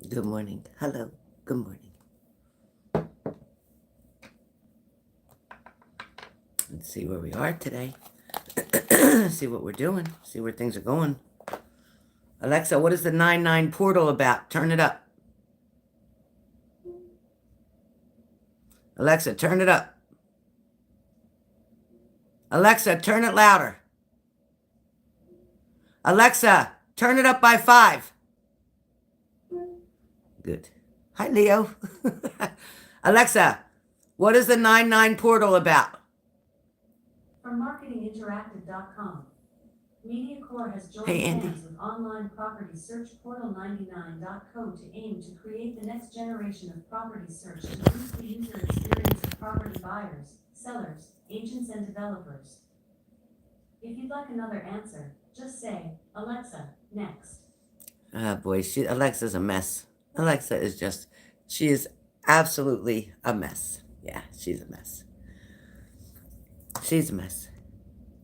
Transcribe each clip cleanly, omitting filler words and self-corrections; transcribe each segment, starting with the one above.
Good morning. Hello. Good morning. Let's see where we are today. See what we're doing. See where things are going. Alexa, what is the 99 portal about? Turn it up. Alexa, turn it up. Alexa, turn it louder. Alexa, turn it up by 5. Good. Hi, Leo. Alexa, what is the 99 portal about? From marketinginteractive.com. MediaCorp has joined Hey, Andy. hands with online property search portal 99.co to aim to create the next generation of property search to boost the user experience of property buyers, sellers, agents, and developers. If you'd like another answer, just say, Alexa, next. Ah, boy, Alexa's a mess. Alexa is just, she is absolutely a mess. Yeah, she's a mess. She's a mess.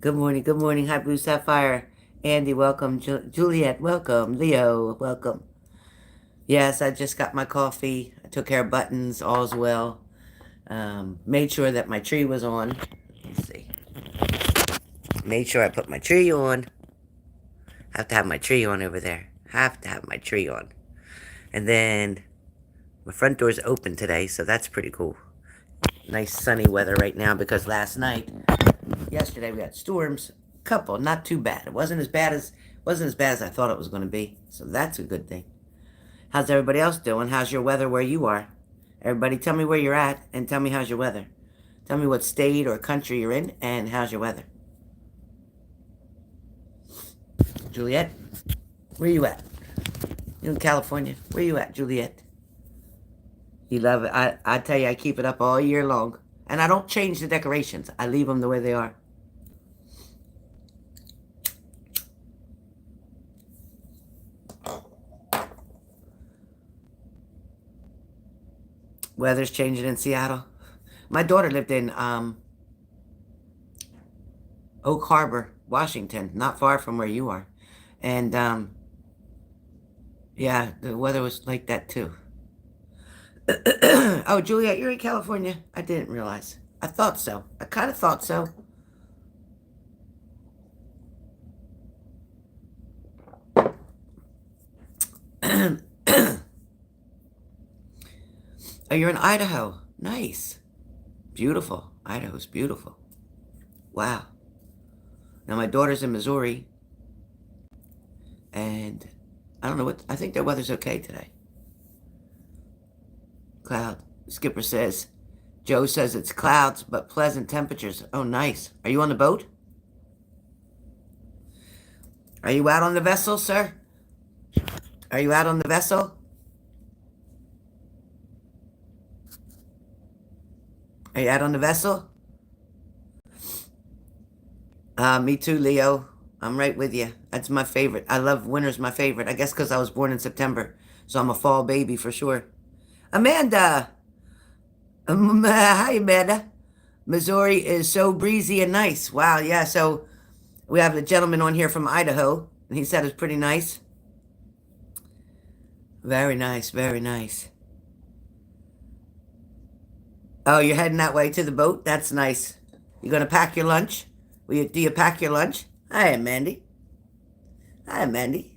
Good morning, good morning. Hi, Blue Sapphire. Andy, welcome. Juliet, welcome. Leo, welcome. Yes, I just got my coffee. I took care of buttons. All's well. Made sure that my tree was on. Let's see. Made sure I put my tree on. Have to have my tree on over there. Have to have my tree on. And then my front door's open today, so that's pretty cool. Nice sunny weather right now because yesterday we had storms. Couple, not too bad. It wasn't as bad as I thought it was going to be. So that's a good thing. How's everybody else doing? How's your weather where you are? Everybody tell me where you're at and tell me how's your weather. Tell me what state or country you're in and how's your weather. Juliet, where you at? You in California? Where you at, Juliet? You love it. I tell you, I keep it up all year long. And I don't change the decorations. I leave them the way they are. Weather's changing in Seattle. My daughter lived in Oak Harbor, Washington, not far from where you are. And yeah, the weather was like that too. Oh, Juliet, you're in California. I didn't realize. I thought so. I kind of thought so. Oh, you're in Idaho. Nice. Beautiful. Idaho's beautiful. Wow. Now, my daughter's in Missouri. And I don't know what, I think their weather's okay today. Cloud. Skipper says, Joe says it's clouds, but pleasant temperatures. Oh, nice. Are you on the boat? Are you out on the vessel, sir? Are you out on the vessel? Are you out on the vessel? Me too, Leo. I'm right with you. That's my favorite. I love winter's my favorite. I guess because I was born in September. So I'm a fall baby for sure. Amanda. Hi, Amanda. Missouri is so breezy and nice. Wow, yeah. So we have a gentleman on here from Idaho. And he said it's pretty nice. Very nice, very nice. Oh, you're heading that way to the boat? That's nice. You gonna pack your lunch? Do you pack your lunch? Hi, Mandy. Hi, Mandy.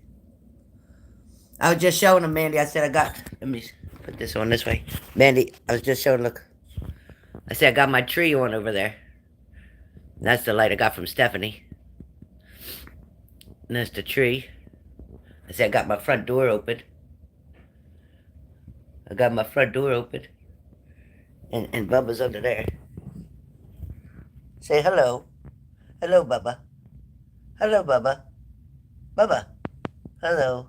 I was just showing him, Mandy. I said let me put this on this way. Mandy, I was just showing, look. I said I got my tree on over there. And that's the light I got from Stephanie. And that's the tree. I said I got my front door open. I got my front door open. And Bubba's under there. Say hello. Hello, Bubba. Hello, Bubba. Bubba. Hello.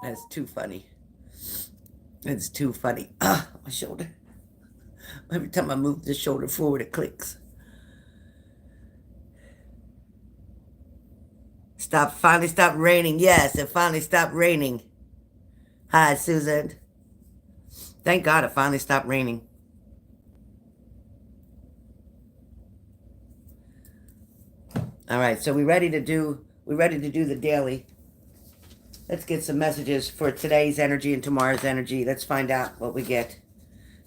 That's too funny. It's too funny. Ah, my shoulder. Every time I move the shoulder forward, it clicks. Finally stopped raining. Yes, it finally stopped raining. Hi, Susan. Thank God it finally stopped raining. All right, so we ready to do the daily. Let's get some messages for today's energy and tomorrow's energy. Let's find out what we get.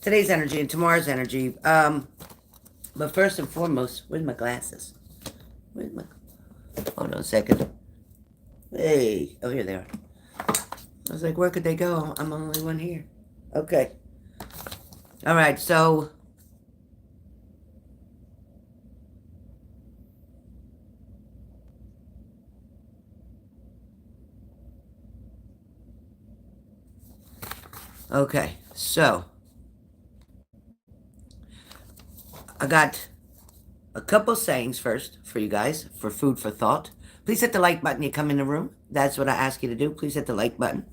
Today's energy and tomorrow's energy. But first and foremost, where's my glasses? Hold on a second. Hey, oh, here they are. I was like, where could they go? I'm the only one here. Okay. All right, so I got a couple sayings first for you guys for food for thought. Please hit the like button. You come in the room. That's what I ask you to do. Please hit the like button.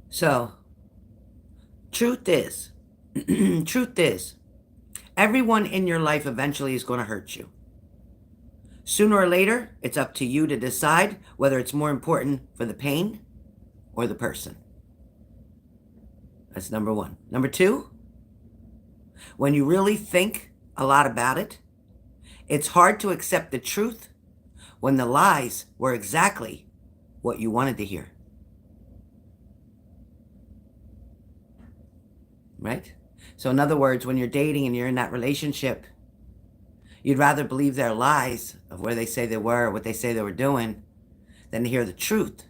So, truth is, everyone in your life eventually is going to hurt you. Sooner or later, it's up to you to decide whether it's more important for the pain or the person. That's number one. Number two, when you really think a lot about it, it's hard to accept the truth when the lies were exactly what you wanted to hear. Right? So in other words, when you're dating and you're in that relationship, you'd rather believe their lies of where they say they were, what they say they were doing, than to hear the truth,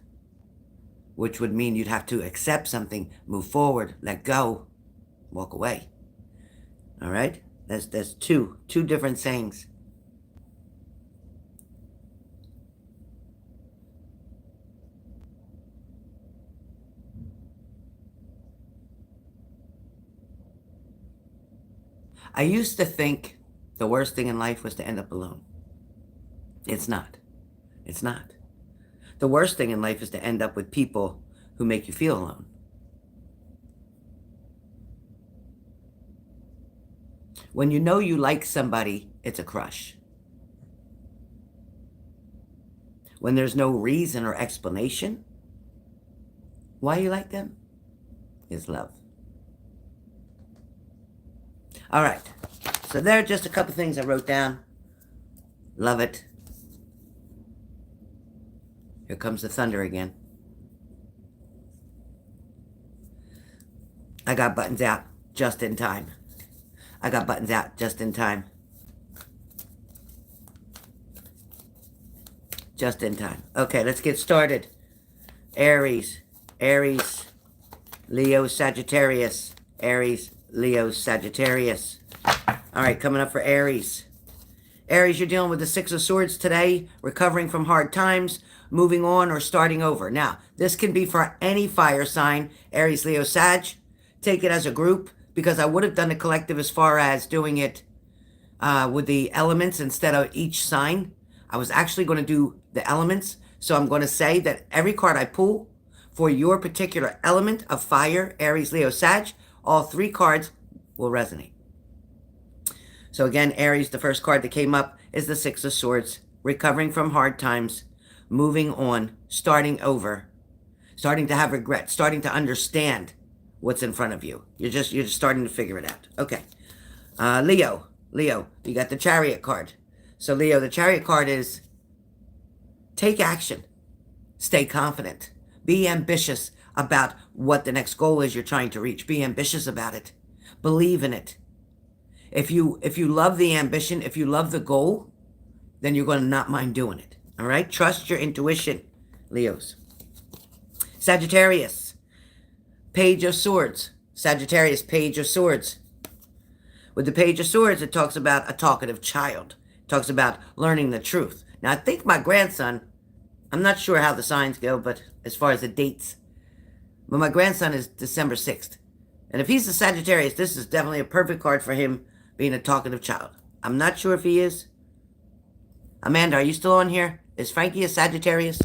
which would mean you'd have to accept something, move forward, let go, walk away. All right? That's two different sayings. I used to think the worst thing in life was to end up alone. It's not. It's not. The worst thing in life is to end up with people who make you feel alone. When you know you like somebody, it's a crush. When there's no reason or explanation why you like them, is love. All right. So there are just a couple things I wrote down. Love it. Here comes the thunder again. I got buttons out just in time. I got buttons out just in time. Just in time. Okay, let's get started. Aries, Leo, Sagittarius. Aries, Leo, Sagittarius. All right, coming up for Aries. Aries, you're dealing with the Six of Swords today, recovering from hard times, moving on, or starting over. Now, this can be for any fire sign, Aries, Leo, Sag. Take it as a group, because I would have done a collective as far as doing it with the elements instead of each sign. I was actually going to do the elements, so I'm going to say that every card I pull for your particular element of fire, Aries, Leo, Sag, all three cards will resonate. So again, Aries, the first card that came up is the Six of Swords, recovering from hard times, moving on, starting over, starting to have regret, starting to understand what's in front of you. You're just starting to figure it out. Okay. Leo, you got the Chariot card. So Leo, the Chariot card is take action, stay confident, be ambitious about what the next goal is you're trying to reach. Be ambitious about it. Believe in it. If you love the ambition, if you love the goal, then you're going to not mind doing it. All right? Trust your intuition, Leos. Sagittarius, Page of Swords. Sagittarius, Page of Swords. With the Page of Swords, it talks about a talkative child. It talks about learning the truth. Now, I think my grandson, I'm not sure how the signs go, but as far as the dates, but my grandson is December 6th. And if he's a Sagittarius, this is definitely a perfect card for him being a talkative child. I'm not sure if he is. Amanda, are you still on here? Is Frankie a Sagittarius?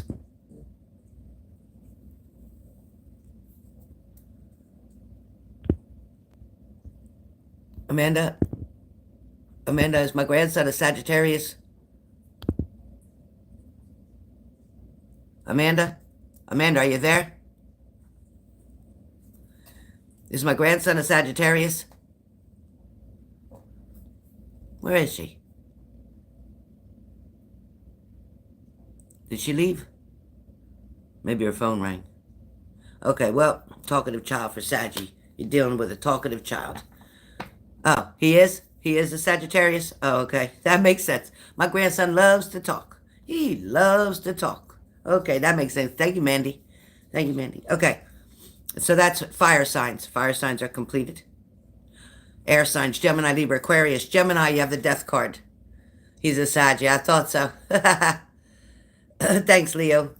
Amanda? Amanda, is my grandson a Sagittarius? Amanda? Amanda, are you there? Is my grandson a Sagittarius? Where is she? Did she leave? Maybe her phone rang. Okay, well, talkative child for Saggy. You're dealing with a talkative child. Oh, he is? He is a Sagittarius? Oh, okay. That makes sense. My grandson loves to talk. He loves to talk. Okay, that makes sense. Thank you, Mandy. Thank you, Mandy. Okay, so that's fire signs. Fire signs are completed. Air signs, Gemini, Libra, Aquarius. Gemini, you have the death card. He's a Sag. I thought so. Thanks, Leo.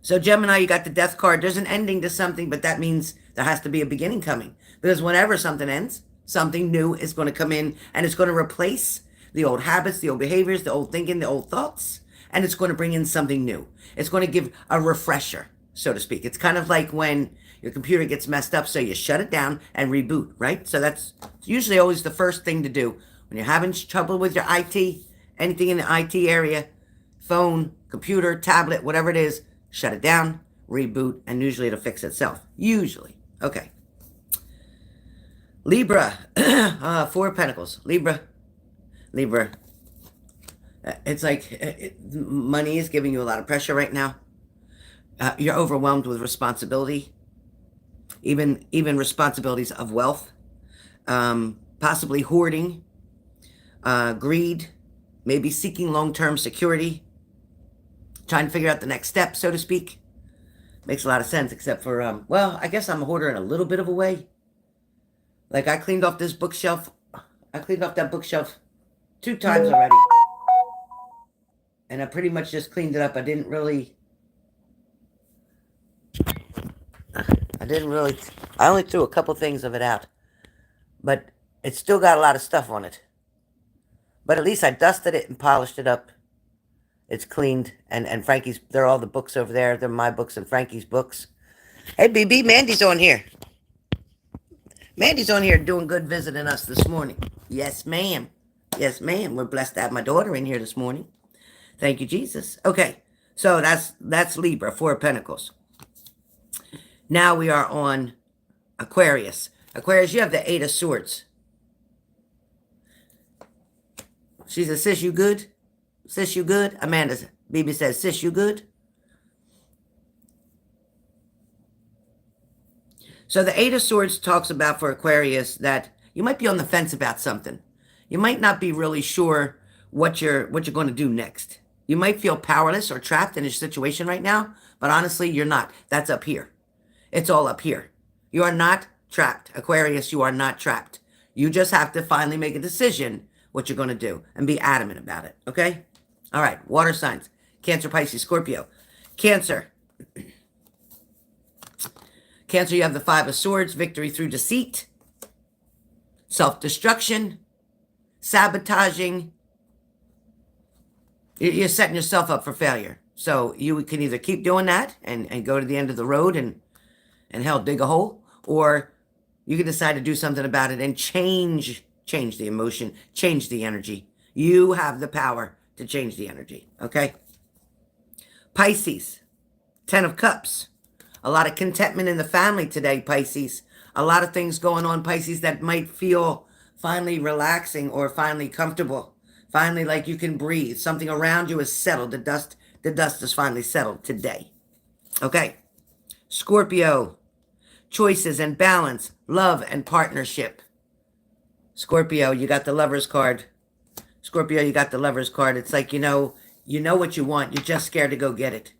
So Gemini, you got the death card. There's an ending to something, but that means there has to be a beginning coming. Because whenever something ends, something new is going to come in, and it's going to replace the old habits, the old behaviors, the old thinking, the old thoughts, and it's going to bring in something new. It's going to give a refresher, so to speak. It's kind of like when your computer gets messed up, so you shut it down and reboot, right? So that's usually always the first thing to do. When you're having trouble with your IT, anything in the IT area, phone, computer, tablet, whatever it is, shut it down, reboot, and usually it'll fix itself. Usually. Okay. Libra. Four of Pentacles. Libra. It's like money is giving you a lot of pressure right now. You're overwhelmed with responsibility. Even responsibilities of wealth. Possibly hoarding. Greed. Maybe seeking long-term security. Trying to figure out the next step, so to speak. Makes a lot of sense, except for, well, I guess I'm a hoarder in a little bit of a way. Like, I cleaned off this bookshelf. I cleaned off that bookshelf 2 times already. And I pretty much just cleaned it up. I only threw a couple things of it out. But it's still got a lot of stuff on it. But at least I dusted it and polished it up. It's cleaned, and Frankie's, they're all the books over there. They're my books and Frankie's books. Hey, BB, Mandy's on here. Mandy's on here doing good visiting us this morning. Yes, ma'am. Yes, ma'am. We're blessed to have my daughter in here this morning. Thank you, Jesus. Okay, so that's Libra, 4 of Pentacles. Now we are on Aquarius. Aquarius, you have the 8 of Swords. She says, sis, you good? Sis, you good? Amanda, BB says, sis, you good? So the 8 of Swords talks about for Aquarius that you might be on the fence about something. You might not be really sure what you're going to do next. You might feel powerless or trapped in a situation right now, but honestly, you're not. That's up here. It's all up here. You are not trapped. Aquarius, you are not trapped. You just have to finally make a decision what you're going to do and be adamant about it, okay? All right, water signs. Cancer, Pisces, Scorpio. Cancer. Cancer, you have the 5 of Swords, victory through deceit, self-destruction, sabotaging. You're setting yourself up for failure. So you can either keep doing that and go to the end of the road and hell, dig a hole, or you can decide to do something about it and change the emotion, change the energy. You have the power to change the energy, okay? Pisces, 10 of Cups. A lot of contentment in the family today, Pisces. A lot of things going on, Pisces, that might feel finally relaxing or finally comfortable. Finally, like you can breathe. Something around you is settled. The dust is finally settled today. Okay. Scorpio, choices and balance, love and partnership. Scorpio, you got the Lover's card. Scorpio, you got the Lover's card. It's like, you know what you want. You're just scared to go get it.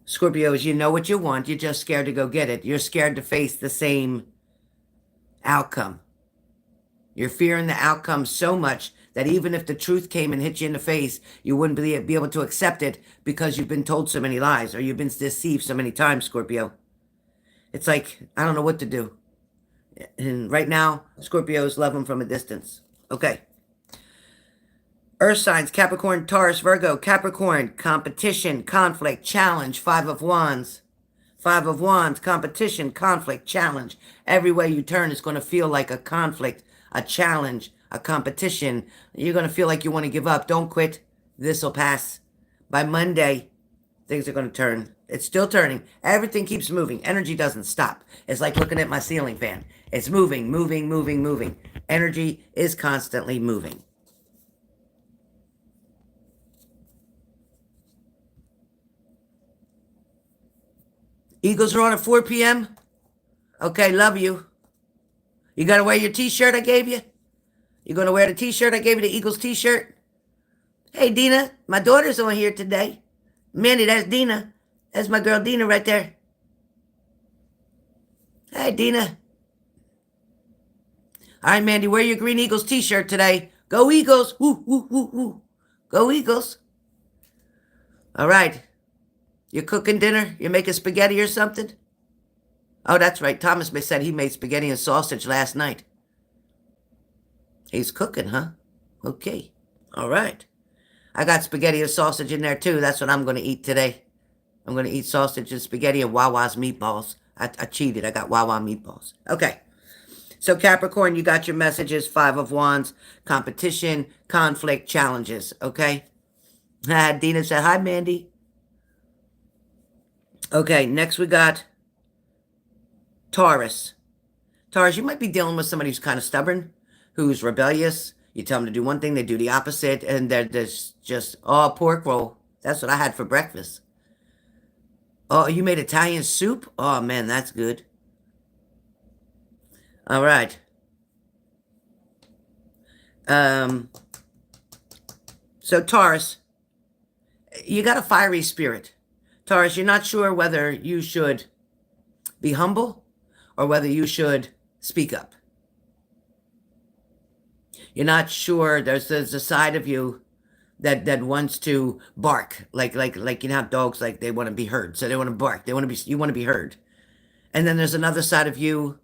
Scorpios, you know what you want. You're just scared to go get it. You're scared to face the same outcome. You're fearing the outcome so much that even if the truth came and hit you in the face, you wouldn't be able to accept it because you've been told so many lies or you've been deceived so many times, Scorpio. It's like, I don't know what to do. And right now, Scorpios love them from a distance. Okay. Earth signs, Capricorn, Taurus, Virgo. Capricorn, competition, conflict, challenge, 5 of Wands. 5 of Wands, competition, conflict, challenge. Every way you turn is going to feel like a conflict, a challenge, a competition. You're going to feel like you want to give up. Don't quit. This will pass. By Monday, things are going to turn. It's still turning. Everything keeps moving. Energy doesn't stop. It's like looking at my ceiling fan. It's moving, moving, moving, moving. Energy is constantly moving. Eagles are on at 4 p.m. Okay, love you. You got to wear your t-shirt I gave you? You going to wear the t-shirt I gave you, the Eagles t-shirt? Hey, Dina, my daughter's on here today. Mandy, that's Dina. That's my girl Dina right there. Hey, Dina. All right, Mandy, wear your Green Eagles t-shirt today. Go Eagles. Woo, woo, woo, woo. Go Eagles. All right. You're cooking dinner? You're making spaghetti or something? Oh, that's right. Thomas said he made spaghetti and sausage last night. He's cooking, huh? Okay. All right. I got spaghetti and sausage in there, too. That's what I'm going to eat today. I'm going to eat sausage and spaghetti and Wawa's meatballs. I cheated. I got Wawa meatballs. Okay. So, Capricorn, you got your messages. 5 of Wands. Competition, conflict, challenges. Okay? Dina said, hi, Mandy. Okay, next we got Taurus. Taurus, you might be dealing with somebody who's kind of stubborn, who's rebellious. You tell them to do one thing, they do the opposite, and they're just, oh, pork roll. That's what I had for breakfast. Oh, you made Italian soup? Oh, man, that's good. All right. So, Taurus, you got a fiery spirit. Taurus, you're not sure whether you should be humble or whether you should speak up. You're not sure. There's a side of you that wants to bark, like you know how dogs, like, they want to be heard, so they want to bark. You want to be heard. And then there's another side of you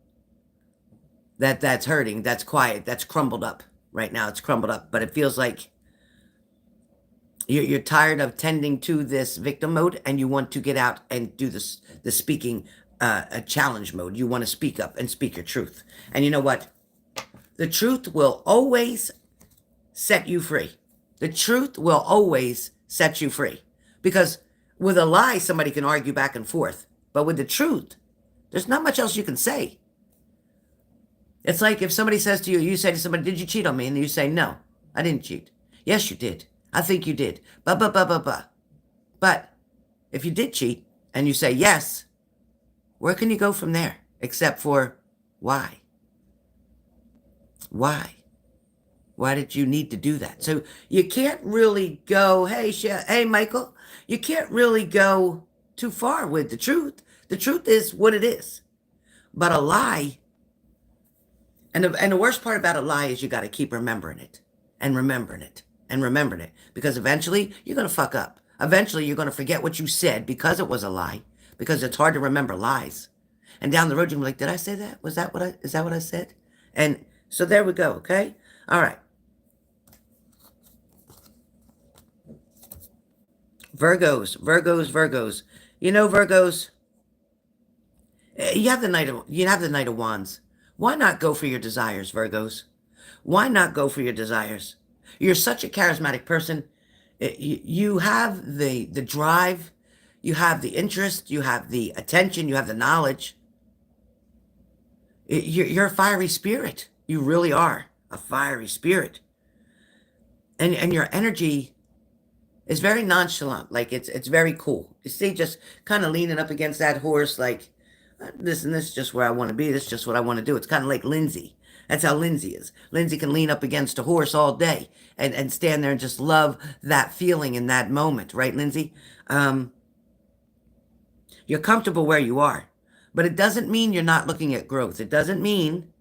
that's hurting, that's quiet, that's crumbled up right now. It's crumbled up, but it feels like you're tired of tending to this victim mode, and you want to get out and do the speaking a challenge mode. You want to speak up and speak your truth. And you know what? The truth will always set you free. The truth will always set you free. Because with a lie, somebody can argue back and forth. But with the truth, there's not much else you can say. It's like if somebody says to you, you say to somebody, did you cheat on me? And you say, no, I didn't cheat. Yes, you did. I think you did. But if you did cheat and you say yes, where can you go from there? Except for why? Why? Why did you need to do that? So you can't really go, hey, Michael, you can't really go too far with the truth. The truth is what it is. But a lie, and the worst part about a lie is you got to keep remembering it and remembering it and remembering it, because eventually you're going to fuck up. Eventually you're going to forget what you said because it was a lie, because it's hard to remember lies. And down the road you're like, did I say that? Is that what I said? And so there we go, okay? All right. Virgos. You know, Virgos, you have the Knight of Wands. Why not go for your desires, Virgos? Why not go for your desires? You're such a charismatic person. You have the drive, you have the interest, you have the attention, you have the knowledge. You're a fiery spirit. You really are a fiery spirit. And your energy is very nonchalant. Like it's very cool. You see, just kind of leaning up against that horse, like, this is just where I want to be. This is just what I want to do. It's kind of like Lindsay. That's how Lindsay is. Lindsay can lean up against a horse all day and stand there and just love that feeling in that moment. Right, Lindsay? You're comfortable where you are. But it doesn't mean you're not looking at growth. It doesn't mean,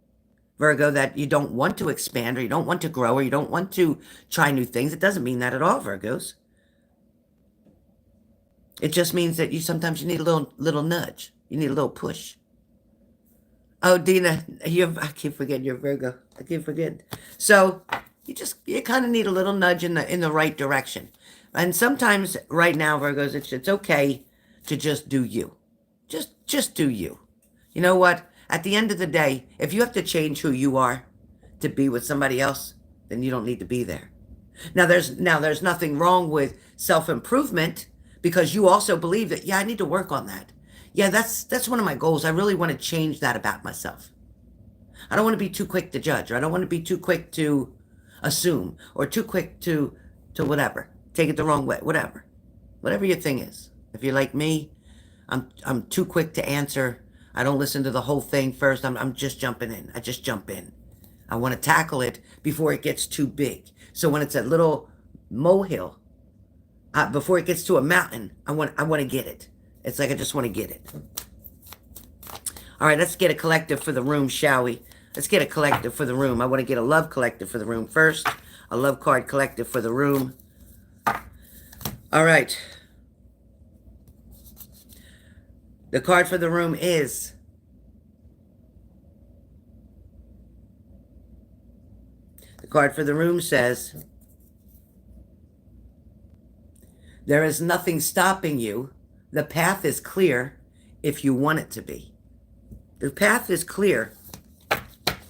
Virgo, that you don't want to expand or you don't want to grow or you don't want to try new things. It doesn't mean that at all, Virgos. It just means that sometimes you need a little nudge. You need a little push. Oh, Dina, I keep forgetting you're Virgo. I keep forgetting. So you kind of need a little nudge in the right direction. And sometimes right now, Virgos, it's okay to just do you. Just do you. You know what? At the end of the day, if you have to change who you are to be with somebody else, then you don't need to be there. Now there's nothing wrong with self-improvement, because you also believe that, yeah, I need to work on that. Yeah, that's one of my goals. I really want to change that about myself. I don't want to be too quick to judge, or I don't want to be too quick to assume, or too quick to whatever. Take it the wrong way, whatever. Whatever your thing is. If you're like me, I'm too quick to answer. I don't listen to the whole thing first. I'm just jumping in. I just jump in. I want to tackle it before it gets too big. So when it's a little molehill, before it gets to a mountain, I want to get it. It's like I just want to get it. All right, let's get a collective for the room, shall we? Let's get a collective for the room. I want to get a love collective for the room first. A love card collective for the room. All right. The card for the room is the card for the room says, there is nothing stopping you. The path is clear if you want it to be. The path is clear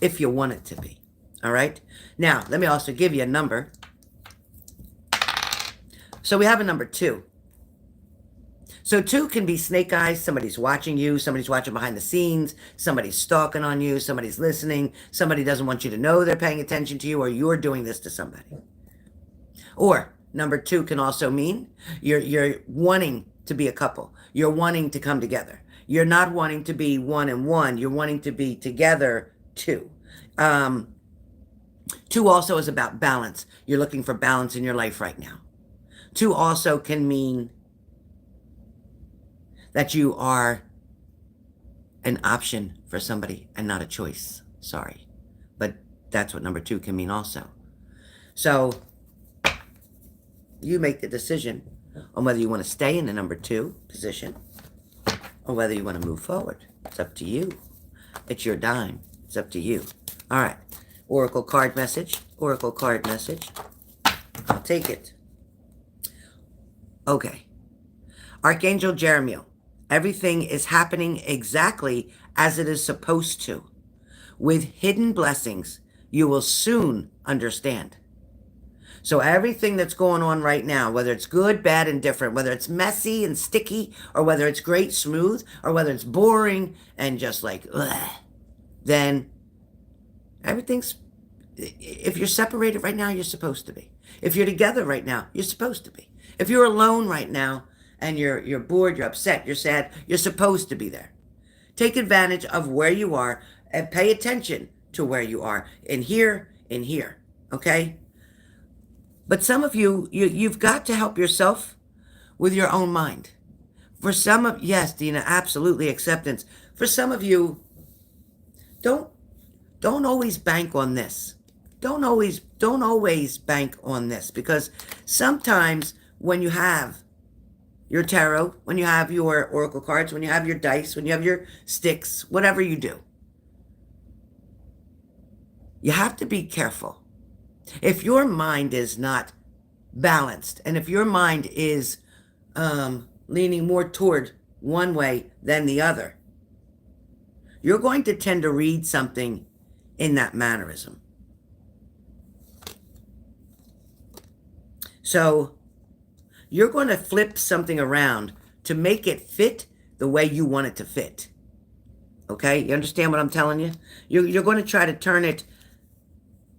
if you want it to be. All right? Now, let me also give you a number. So we have a number 2. So 2 can be snake eyes. Somebody's watching you. Somebody's watching behind the scenes. Somebody's stalking on you. Somebody's listening. Somebody doesn't want you to know they're paying attention to you, or you're doing this to somebody. Or number 2 can also mean you're wanting to be a couple. You're wanting to come together. You're not wanting to be one and one. You're wanting to be together 2. 2 also is about balance. You're looking for balance in your life right now. 2 also can mean that you are an option for somebody and not a choice. Sorry. But that's what number 2 can mean also. So you make the decision on whether you want to stay in the number 2 position or whether you want to move forward. It's up to you. It's your dime. It's up to you. All right. Oracle card message. Oracle card message. I'll take it. Okay. Archangel Jeremiel. Everything is happening exactly as it is supposed to. With hidden blessings, you will soon understand. So everything that's going on right now, whether it's good, bad, and different, whether it's messy and sticky, or whether it's great, smooth, or whether it's boring and just like, ugh, then everything's, if you're separated right now, you're supposed to be. If you're together right now, you're supposed to be. If you're alone right now and you're bored, you're upset, you're sad, you're supposed to be there. Take advantage of where you are and pay attention to where you are in here, okay? But some of you've got to help yourself with your own mind. For some of, yes, Dina, absolutely acceptance. For some of you, don't always bank on this. Don't always bank on this, because sometimes when you have your tarot, when you have your oracle cards, when you have your dice, when you have your sticks, whatever you do, you have to be careful. If your mind is not balanced, and if your mind is leaning more toward one way than the other, you're going to tend to read something in that mannerism. So you're going to flip something around to make it fit the way you want it to fit. Okay? You understand what I'm telling you? You're going to try to turn it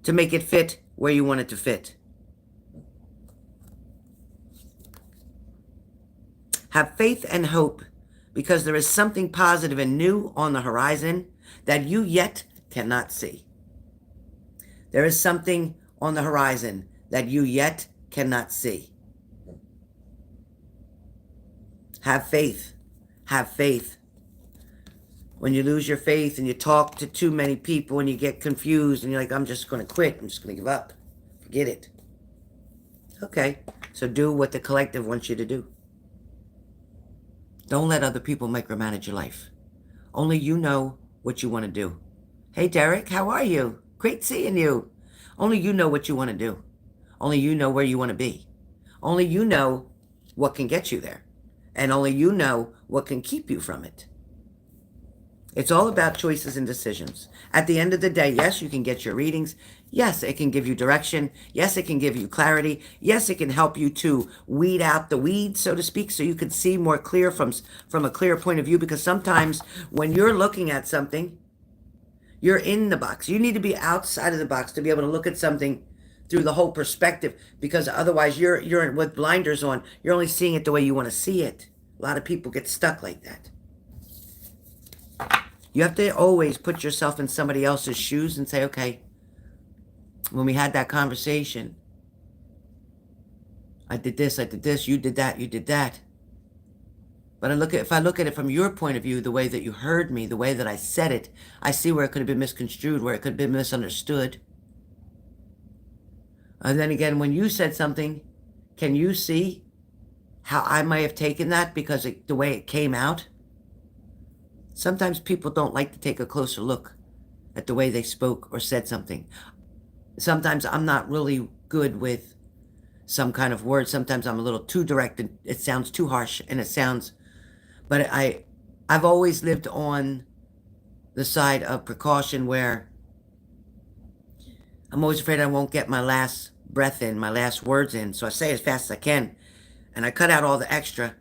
to make it fit where you want it to fit. Have faith and hope, because there is something positive and new on the horizon that you yet cannot see. There is something on the horizon that you yet cannot see. Have faith. Have faith. When you lose your faith and you talk to too many people and you get confused and you're like, I'm just going to quit. I'm just going to give up. Forget it. Okay. So do what the collective wants you to do. Don't let other people micromanage your life. Only you know what you want to do. Hey, Derek, how are you? Great seeing you. Only you know what you want to do. Only you know where you want to be. Only you know what can get you there. And only you know what can keep you from it. It's all about choices and decisions. At the end of the day, yes, you can get your readings. Yes, it can give you direction. Yes, it can give you clarity. Yes, it can help you to weed out the weeds, so to speak, so you can see more clear from a clear point of view. Because sometimes when you're looking at something, you're in the box. You need to be outside of the box to be able to look at something through the whole perspective. Because otherwise, you're with blinders on. You're only seeing it the way you want to see it. A lot of people get stuck like that. You have to always put yourself in somebody else's shoes and say, okay, when we had that conversation, I did this, you did that, you did that. But if I look at it from your point of view, the way that you heard me, the way that I said it, I see where it could have been misconstrued, where it could have been misunderstood. And then again, when you said something, can you see how I might have taken that because the way it came out? Sometimes people don't like to take a closer look at the way they spoke or said something. Sometimes I'm not really good with some kind of word. Sometimes I'm a little too direct and it sounds too harsh and it sounds, but I've always lived on the side of precaution where I'm always afraid I won't get my last breath in, my last words in. So I say as fast as I can and I cut out all the extra.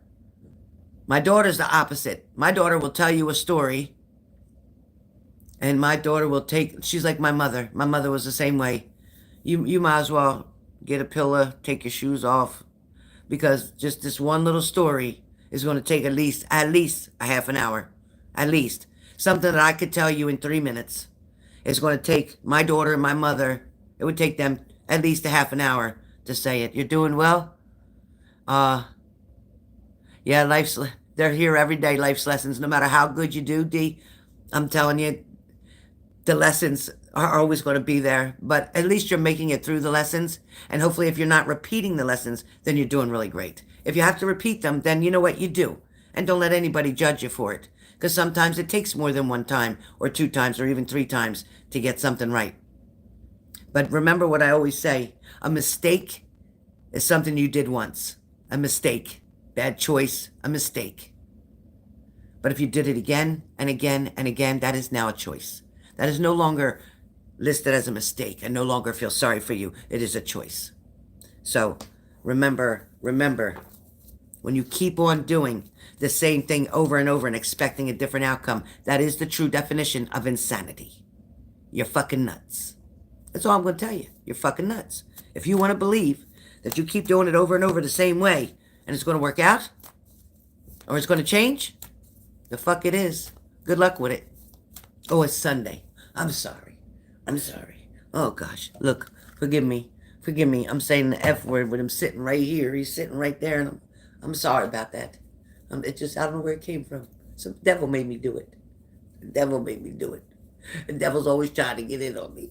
My daughter's the opposite. My daughter will tell you a story and my daughter will she's like my mother. My mother was the same way. You might as well get a pillow, take your shoes off, because just this one little story is going to take at least a half an hour. At least. Something that I could tell you in 3 minutes is going to take my daughter and my mother, it would take them at least a half an hour to say it. You're doing well? Yeah, they're here every day, life's lessons. No matter how good you do, D, I'm telling you, the lessons are always going to be there. But at least you're making it through the lessons. And hopefully if you're not repeating the lessons, then you're doing really great. If you have to repeat them, then you know what you do. And don't let anybody judge you for it. Because sometimes it takes more than one time or 2 times or even 3 times to get something right. But remember what I always say, a mistake is something you did once. A mistake. Bad choice, a mistake. But if you did it again and again and again, that is now a choice. That is no longer listed as a mistake and no longer feel sorry for you. It is a choice. So remember, when you keep on doing the same thing over and over and expecting a different outcome, that is the true definition of insanity. You're fucking nuts. That's all I'm going to tell you. You're fucking nuts. If you want to believe that you keep doing it over and over the same way and it's going to work out or it's going to change, the fuck it is. Good luck with it. Oh, it's Sunday. I'm sorry. Oh, gosh. Look, forgive me. I'm saying the F word with him sitting right here. He's sitting right there, and I'm sorry about that. It just, I don't know where it came from. Some devil made me do it. The devil's always trying to get in on me.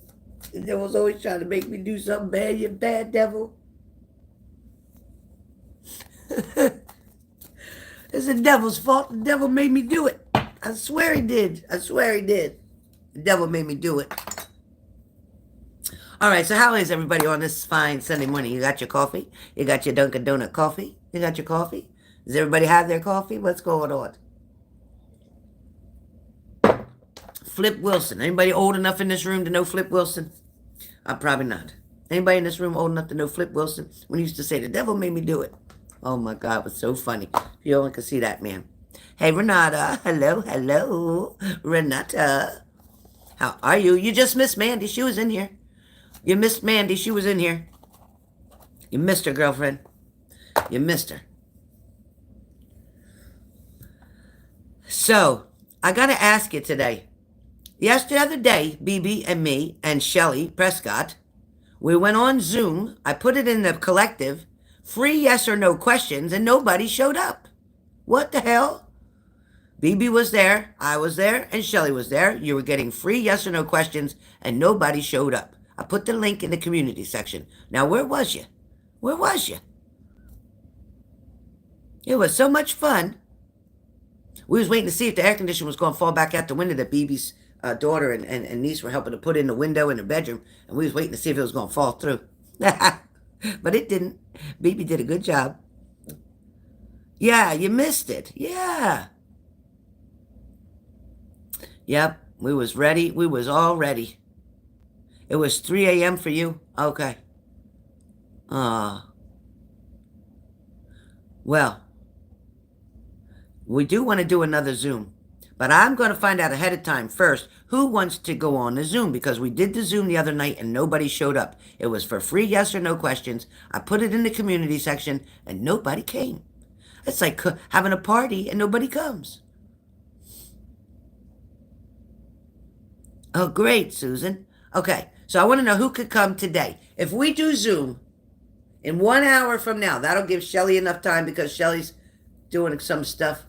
The devil's always trying to make me do something bad, you bad devil. It's the devil's fault. The devil made me do it. I swear he did. The devil made me do it. All right, so how is everybody on this fine Sunday morning? You got your coffee? You got your Dunkin' Donut coffee? You got your coffee? Does everybody have their coffee? What's going on? Flip Wilson. Anybody old enough in this room to know Flip Wilson? Probably not. Anybody in this room old enough to know Flip Wilson? When he used to say, the devil made me do it. Oh, my God, it was so funny. If you only could see that, man. Hey, Renata. Hello. Renata. How are you? You just missed Mandy. She was in here. You missed Mandy. She was in here. You missed her, girlfriend. You missed her. So, I got to ask you today. The other day, BB and me and Shelly Prescott, we went on Zoom. I put it in the collective, free yes or no questions, and nobody showed up. What the hell? BB was there, I was there, and Shelly was there. You were getting free yes or no questions, and nobody showed up. I put the link in the community section. Now, where was you? It was so much fun. We was waiting to see if the air conditioner was going to fall back out the window that BB's daughter and niece were helping to put in the window in the bedroom, and we was waiting to see if it was going to fall through. But it didn't. BB did a good job. Yeah, you missed it. Yeah. Yep, we was ready. We was all ready. It was 3 a.m. for you? Okay. Well, we do want to do another Zoom. But I'm going to find out ahead of time first who wants to go on the Zoom because we did the Zoom the other night and nobody showed up. It was for free yes or no questions. I put it in the community section and nobody came. It's like having a party and nobody comes. Oh, great, Susan. Okay, so I want to know who could come today. If we do Zoom in 1 hour from now, that'll give Shelly enough time because Shelly's doing some stuff.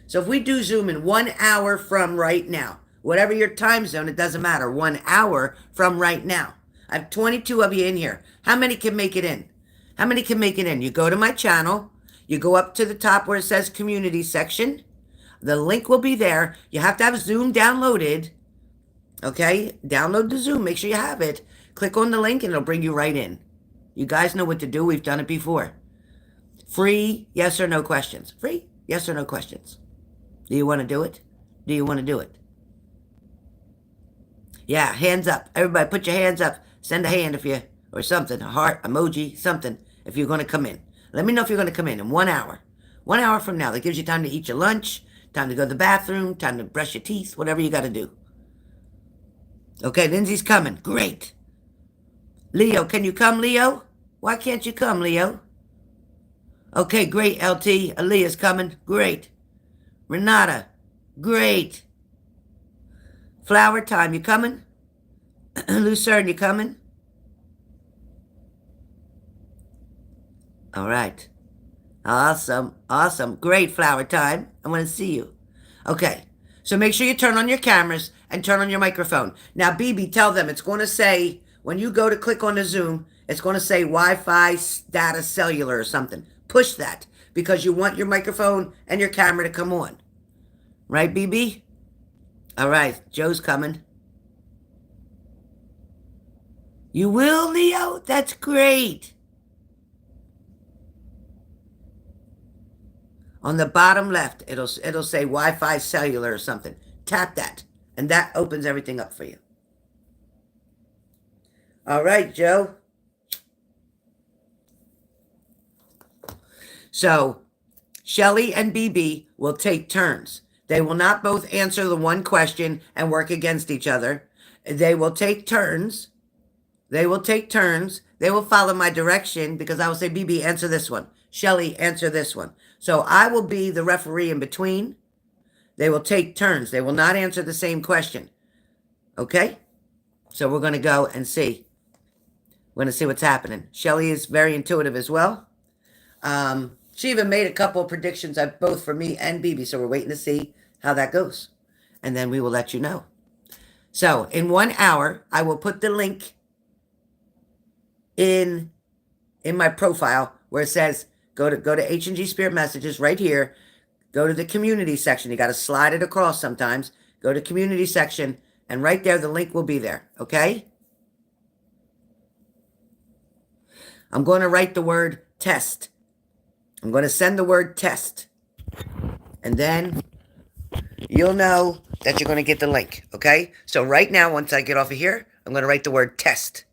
So if we do Zoom in 1 hour from right now, whatever your time zone, it doesn't matter. 1 hour from right now. I have 22 of you in here. How many can make it in? How many can make it in? You go to my channel. You go up to the top where it says community section. The link will be there. You have to have Zoom downloaded. Okay? Download the Zoom. Make sure you have it. Click on the link and it'll bring you right in. You guys know what to do. We've done it before. Free yes or no questions. Free yes or no questions. Do you want to do it? Do you want to do it? Yeah, hands up. Everybody put your hands up. Send a hand if you, or something, a heart, emoji, something, if you're going to come in. Let me know if you're going to come in 1 hour. 1 hour from now. That gives you time to eat your lunch, time to go to the bathroom, time to brush your teeth, whatever you got to do. Okay, Lindsay's coming. Great. Leo, can you come, Leo? Why can't you come, Leo? Okay, great, LT. Aaliyah's coming. Great. Renata, great. Flower time, you coming? Lucerne, you coming? All right. Awesome, awesome. Great, flower time. I want to see you. Okay, so make sure you turn on your cameras and turn on your microphone. Now, BB, tell them it's going to say, when you go to click on the Zoom, it's going to say Wi-Fi data cellular or something. Push that because you want your microphone and your camera to come on. Right, BB? All right, Joe's coming. You will, Leo? That's great. On the bottom left, it'll say Wi-Fi cellular or something. Tap that, and that opens everything up for you. All right, Joe. So, Shelly and BB will take turns. They will not both answer the one question and work against each other. They will take turns. They will take turns. They will follow my direction because I will say, BB, answer this one. Shelly, answer this one. So I will be the referee in between. They will take turns. They will not answer the same question. Okay? So we're going to go and see. We're going to see what's happening. Shelly is very intuitive as well. She even made a couple of predictions, both for me and BB. So we're waiting to see how that goes. And then we will let you know. So in 1 hour, I will put the link in my profile where it says, go to H&G Spirit Messages right here. Go to the community section. You got to slide it across sometimes. Go to community section. And right there, the link will be there. Okay? I'm going to write the word test. I'm going to send the word test. And then you'll know that you're going to get the link. Okay? So right now, once I get off of here, I'm going to write the word test.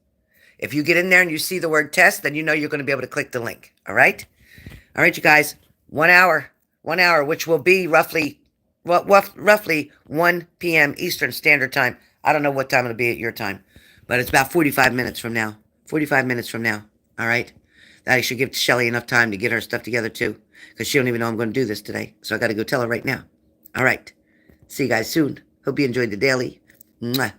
If you get in there and you see the word test, then you know you're going to be able to click the link. All right? All right, you guys. 1 hour. 1 hour, which will be roughly 1 p.m. Eastern Standard Time. I don't know what time it'll be at your time, but it's about 45 minutes from now. 45 minutes from now. All right? That should give Shelly enough time to get her stuff together, too, because she don't even know I'm going to do this today. So I got to go tell her right now. All right. See you guys soon. Hope you enjoyed the daily. Mwah.